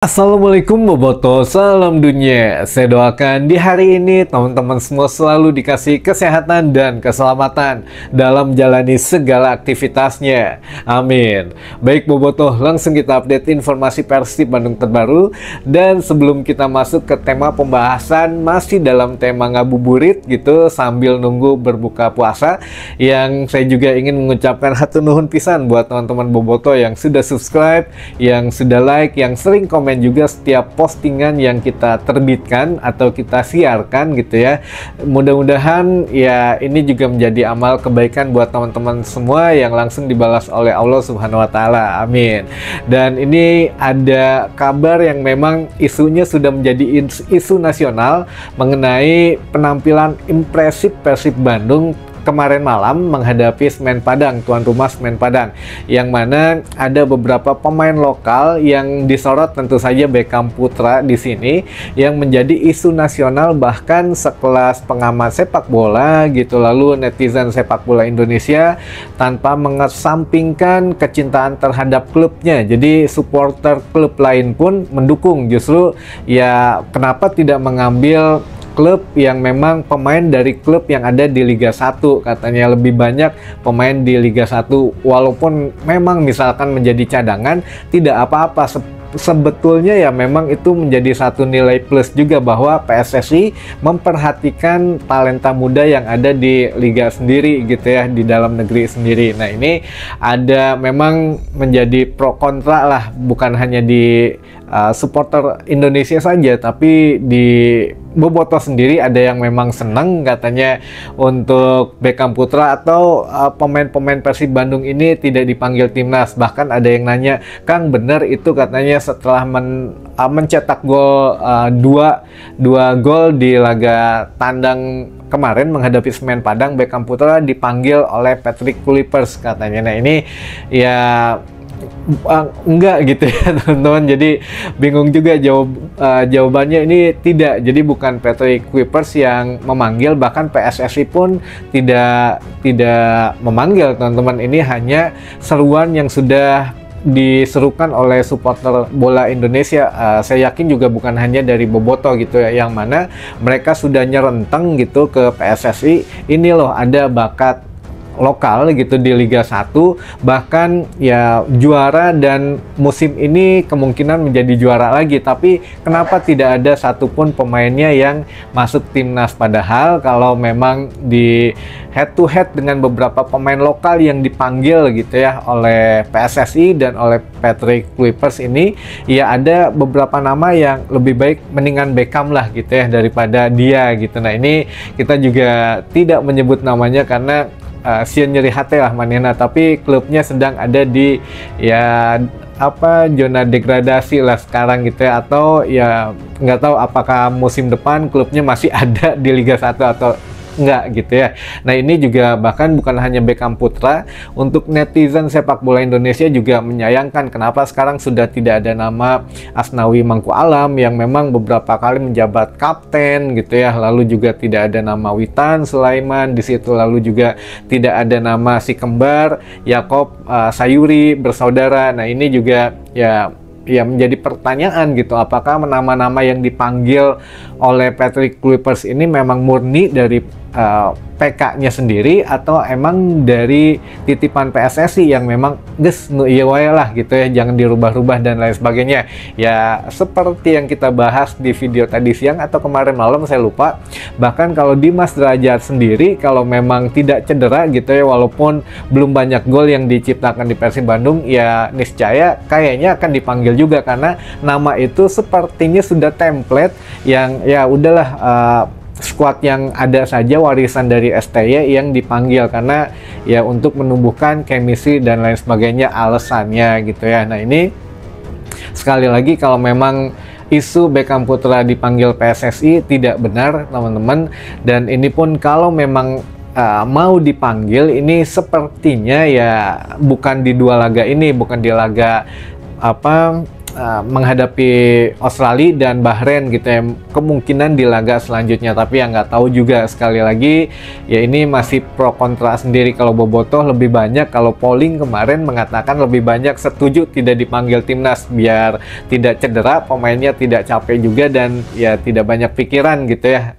Assalamualaikum Boboto, salam dunia. Saya doakan di hari ini teman-teman semua selalu dikasih kesehatan dan keselamatan dalam menjalani segala aktivitasnya. Amin. Baik Boboto, langsung kita update informasi Persib Bandung terbaru. Dan sebelum kita masuk ke tema pembahasan, masih dalam tema ngabuburit gitu sambil nunggu berbuka puasa, yang saya juga ingin mengucapkan hatur nuhun pisan buat teman-teman Boboto yang sudah subscribe, yang sudah like, yang sering komen juga setiap postingan yang kita terbitkan atau kita siarkan gitu ya. Mudah-mudahan ya ini juga menjadi amal kebaikan buat teman-teman semua yang langsung dibalas oleh Allah Subhanahu wa taala. Amin. Dan ini ada kabar yang memang isunya sudah menjadi isu nasional mengenai penampilan impresif Persib Bandung kemarin malam menghadapi Semen Padang, tuan rumah Semen Padang, yang mana ada beberapa pemain lokal yang disorot, tentu saja Beckham Putra di sini yang menjadi isu nasional, bahkan sekelas pengamat sepak bola gitu, lalu netizen sepak bola Indonesia tanpa mengesampingkan kecintaan terhadap klubnya. Jadi supporter klub lain pun mendukung, justru ya kenapa tidak mengambil klub yang memang pemain dari klub yang ada di Liga 1, katanya lebih banyak pemain di Liga 1 walaupun memang misalkan menjadi cadangan tidak apa-apa. Sebetulnya ya memang itu menjadi satu nilai plus juga bahwa PSSI memperhatikan talenta muda yang ada di liga sendiri gitu ya, di dalam negeri sendiri. Nah ini ada memang menjadi pro kontra lah, bukan hanya di supporter Indonesia saja, tapi di Boboto sendiri ada yang memang senang katanya untuk Beckham Putra atau pemain-pemain Persib Bandung ini tidak dipanggil timnas. Bahkan ada yang nanya, Kang bener itu katanya setelah mencetak gol dua gol di laga tandang kemarin menghadapi Semen Padang, Beckham Putra dipanggil oleh Patrick Kluivert katanya. Nah ini ya enggak gitu ya teman-teman, jadi bingung juga jawabannya. Ini tidak, jadi bukan Patrick Kluivert yang memanggil, bahkan PSSI pun tidak memanggil teman-teman. Ini hanya seruan yang sudah diserukan oleh supporter bola Indonesia. Saya yakin juga bukan hanya dari Boboto gitu ya, yang mana mereka sudah nyerenteng gitu ke PSSI, ini loh ada bakat lokal gitu di Liga 1, bahkan ya juara, dan musim ini kemungkinan menjadi juara lagi. Tapi kenapa tidak ada satupun pemainnya yang masuk timnas, padahal kalau memang di head to head dengan beberapa pemain lokal yang dipanggil gitu ya oleh PSSI dan oleh Patrick Kluivert ini, ya ada beberapa nama yang lebih baik mendingan Beckham lah gitu ya daripada dia gitu. Nah ini kita juga tidak menyebut namanya karena sieun nyeri hati lah manehna, tapi klubnya sedang ada di ya zona degradasi lah sekarang gitu ya, atau ya nggak tahu apakah musim depan klubnya masih ada di Liga 1 atau enggak gitu ya. Nah ini juga bahkan bukan hanya Beckham Putra, untuk netizen sepak bola Indonesia juga menyayangkan kenapa sekarang sudah tidak ada nama Asnawi Mangku Alam yang memang beberapa kali menjabat kapten gitu ya, lalu juga tidak ada nama Witan Sulaiman di situ, lalu juga tidak ada nama si kembar Yakob Sayuri bersaudara. Nah ini juga ya menjadi pertanyaan gitu, apakah nama-nama yang dipanggil oleh Patrick Kluivert ini memang murni dari PK-nya sendiri atau emang dari titipan PSSI yang memang nu ieu wae lah gitu ya, jangan dirubah-rubah dan lain sebagainya. Ya seperti yang kita bahas di video tadi siang atau kemarin malam saya lupa, bahkan kalau Dimas Derajat sendiri kalau memang tidak cedera gitu ya, walaupun belum banyak gol yang diciptakan di Persib Bandung, ya niscaya kayaknya akan dipanggil juga, karena nama itu sepertinya sudah template yang ya udahlah squad yang ada saja warisan dari STY yang dipanggil, karena ya untuk menumbuhkan chemistry dan lain sebagainya alasannya gitu ya. Nah ini sekali lagi kalau memang isu Beckham Putra dipanggil PSSI tidak benar teman-teman, dan ini pun kalau memang mau dipanggil ini sepertinya ya bukan di dua laga ini, bukan di laga menghadapi Australia dan Bahrain gitu ya, kemungkinan di laga selanjutnya. Tapi yang nggak tahu juga, sekali lagi ya ini masih pro kontra sendiri. Kalau bobotoh lebih banyak, kalau polling kemarin mengatakan lebih banyak setuju tidak dipanggil timnas biar tidak cedera, pemainnya tidak capek juga, dan ya tidak banyak pikiran gitu ya,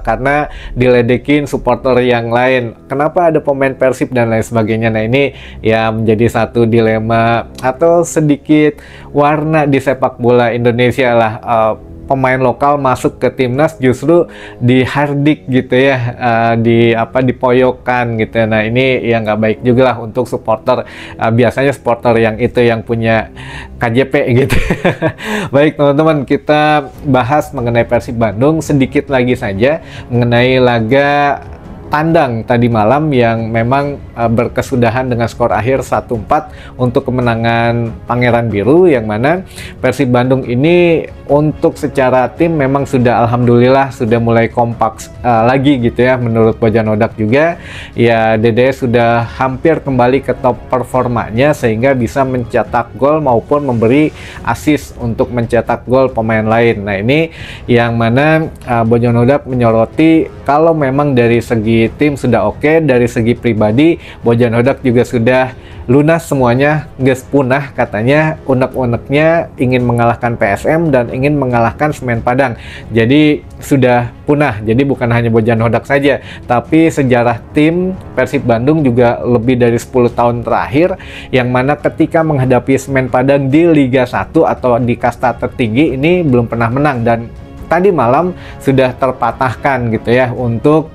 karena diledekin supporter yang lain. Kenapa ada pemain Persib dan lain sebagainya. Nah ini ya menjadi satu dilema atau sedikit warna di sepak bola Indonesia lah. Pemain lokal masuk ke timnas justru dihardik gitu ya, dipoyokkan gitu. Nah ini yang nggak baik juga lah untuk supporter. Biasanya supporter yang itu yang punya KJP gitu. Baik teman-teman, kita bahas mengenai Persib Bandung sedikit lagi saja mengenai laga tandang tadi malam yang memang berkesudahan dengan skor akhir 1-4 untuk kemenangan Pangeran Biru, yang mana Persib Bandung ini untuk secara tim memang sudah alhamdulillah sudah mulai kompak lagi gitu ya. Menurut Bojan Hodak juga ya, Dede sudah hampir kembali ke top performanya sehingga bisa mencetak gol maupun memberi assist untuk mencetak gol pemain lain. Nah ini yang mana Bojan Hodak menyoroti kalau memang dari segi tim sudah oke, dari segi pribadi Bojan Hodak juga sudah lunas semuanya, geus punah katanya, unek-uneknya ingin mengalahkan PSM dan ingin mengalahkan Semen Padang. Jadi sudah punah. Jadi bukan hanya Bojan Hodak saja, tapi sejarah tim Persib Bandung juga lebih dari 10 tahun terakhir, yang mana ketika menghadapi Semen Padang di Liga 1 atau di kasta tertinggi ini belum pernah menang, dan tadi malam sudah terpatahkan gitu ya untuk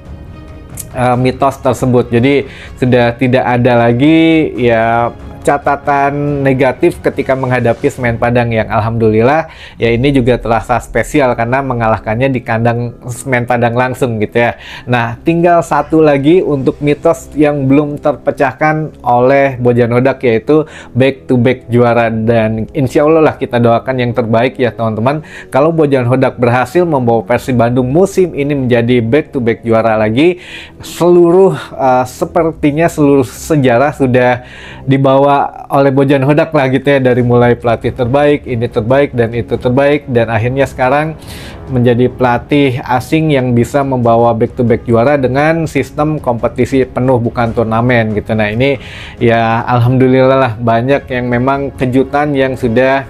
mitos tersebut. Jadi sudah tidak ada lagi ya catatan negatif ketika menghadapi Semen Padang, yang alhamdulillah ya ini juga terasa spesial karena mengalahkannya di kandang Semen Padang langsung gitu ya. Nah tinggal satu lagi untuk mitos yang belum terpecahkan oleh Bojan Hodak, yaitu back to back juara, dan insya Allah lah kita doakan yang terbaik ya teman-teman. Kalau Bojan Hodak berhasil membawa Persib Bandung musim ini menjadi back to back juara lagi, sepertinya seluruh sejarah sudah dibawa oleh Bojan Hodak lah gitu ya, dari mulai pelatih terbaik, ini terbaik, dan itu terbaik, dan akhirnya sekarang menjadi pelatih asing yang bisa membawa back to back juara dengan sistem kompetisi penuh bukan turnamen gitu. Nah ini ya alhamdulillah lah, banyak yang memang kejutan yang sudah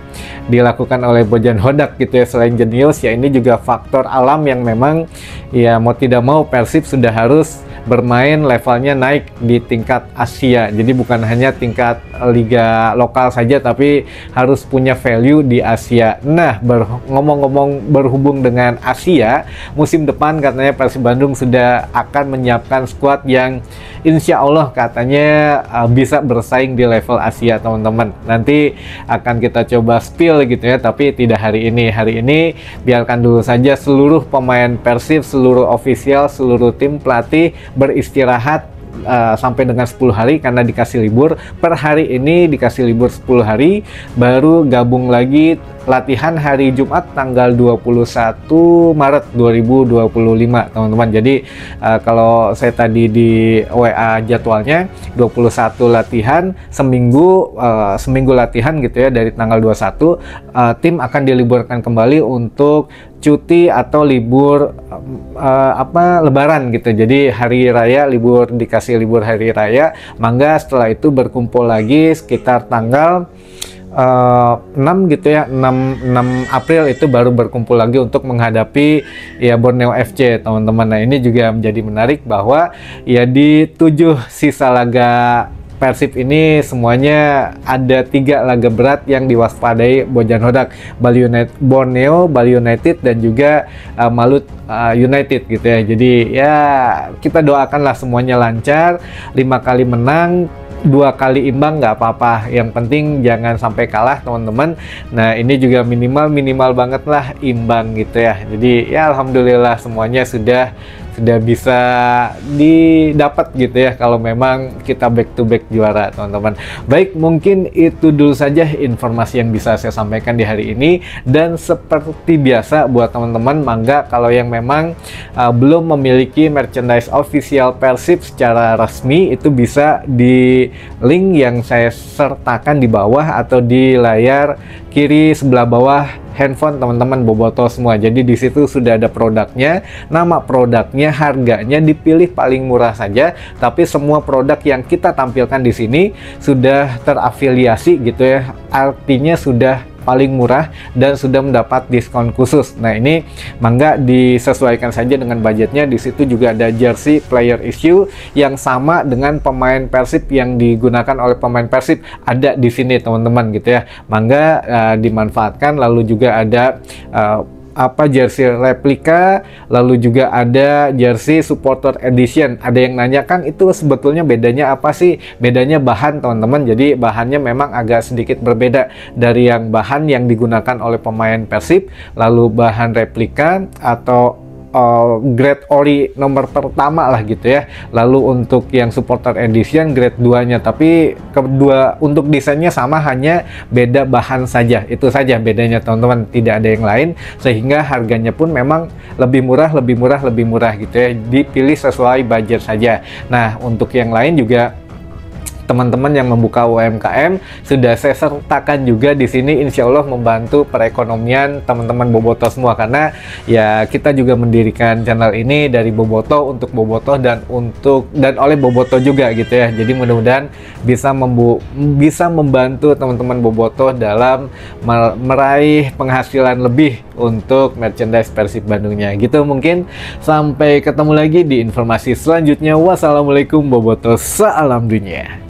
dilakukan oleh Bojan Hodak gitu ya. Selain jenius ya ini juga faktor alam yang memang ya mau tidak mau Persib sudah harus bermain levelnya naik di tingkat Asia. Jadi bukan hanya tingkat liga lokal saja, tapi harus punya value di Asia. Nah, ngomong-ngomong berhubung dengan Asia, musim depan katanya Persib Bandung sudah akan menyiapkan skuad yang insya Allah katanya bisa bersaing di level Asia teman-teman. Nanti akan kita coba spill gitu ya, tapi tidak hari ini. Hari ini biarkan dulu saja seluruh pemain Persib, seluruh ofisial, seluruh tim pelatih beristirahat sampai dengan 10 hari karena dikasih libur. Per hari ini dikasih libur 10 hari, baru gabung lagi latihan hari Jumat tanggal 21 Maret 2025 teman-teman. Jadi kalau saya tadi di WA jadwalnya 21 latihan, seminggu latihan gitu ya, dari tanggal 21 tim akan diliburkan kembali untuk cuti atau libur lebaran gitu. Jadi hari raya dikasih libur hari raya, mangga setelah itu berkumpul lagi sekitar tanggal 6 gitu ya, 6 April itu baru berkumpul lagi untuk menghadapi ya Borneo FC teman-teman. Nah ini juga menjadi menarik bahwa ya di 7 sisa laga Persib ini semuanya ada 3 laga berat yang diwaspadai Bojan Hodak, Borneo, Bali United, dan juga Malut United gitu ya. Jadi ya kita doakanlah semuanya lancar, 5 kali menang, 2 kali imbang nggak apa-apa, yang penting jangan sampai kalah teman-teman. Nah ini juga minimal banget lah imbang gitu ya. Jadi ya alhamdulillah semuanya sudah bisa didapat gitu ya kalau memang kita back to back juara teman-teman. Baik, mungkin itu dulu saja informasi yang bisa saya sampaikan di hari ini, dan seperti biasa buat teman-teman mangga kalau yang memang belum memiliki merchandise official Persib secara resmi, itu bisa di link yang saya sertakan di bawah atau di layar kiri sebelah bawah handphone teman-teman Bobotoh semua. Jadi di situ sudah ada produknya, nama produknya, harganya dipilih paling murah saja. Tapi semua produk yang kita tampilkan di sini sudah terafiliasi gitu ya. Artinya sudah paling murah dan sudah mendapat diskon khusus. Nah, ini mangga disesuaikan saja dengan budgetnya. Di situ juga ada jersey player issue yang sama dengan pemain Persib yang digunakan oleh pemain Persib, ada di sini teman-teman gitu ya. Mangga dimanfaatkan. Lalu juga ada jersey replika, lalu juga ada jersey supporter edition. Ada yang nanyakan itu sebetulnya bedanya apa sih? Bedanya bahan teman-teman. Jadi bahannya memang agak sedikit berbeda dari yang bahan yang digunakan oleh pemain Persib. Lalu bahan replika atau grade ori nomor pertama lah gitu ya. Lalu untuk yang supporter edition grade 2-nya, tapi kedua untuk desainnya sama, hanya beda bahan saja. Itu saja bedanya teman-teman, tidak ada yang lain, sehingga harganya pun memang lebih murah gitu ya. Dipilih sesuai budget saja. Nah, untuk yang lain juga teman-teman yang membuka UMKM sudah saya sertakan juga di sini, insya Allah membantu perekonomian teman-teman Bobotoh semua, karena ya kita juga mendirikan channel ini dari Bobotoh untuk Bobotoh dan oleh Bobotoh juga gitu ya. Jadi mudah-mudahan bisa membantu teman-teman Bobotoh dalam meraih penghasilan lebih untuk merchandise Persib Bandungnya gitu. Mungkin sampai ketemu lagi di informasi selanjutnya. Wassalamualaikum Bobotoh, salam dunia.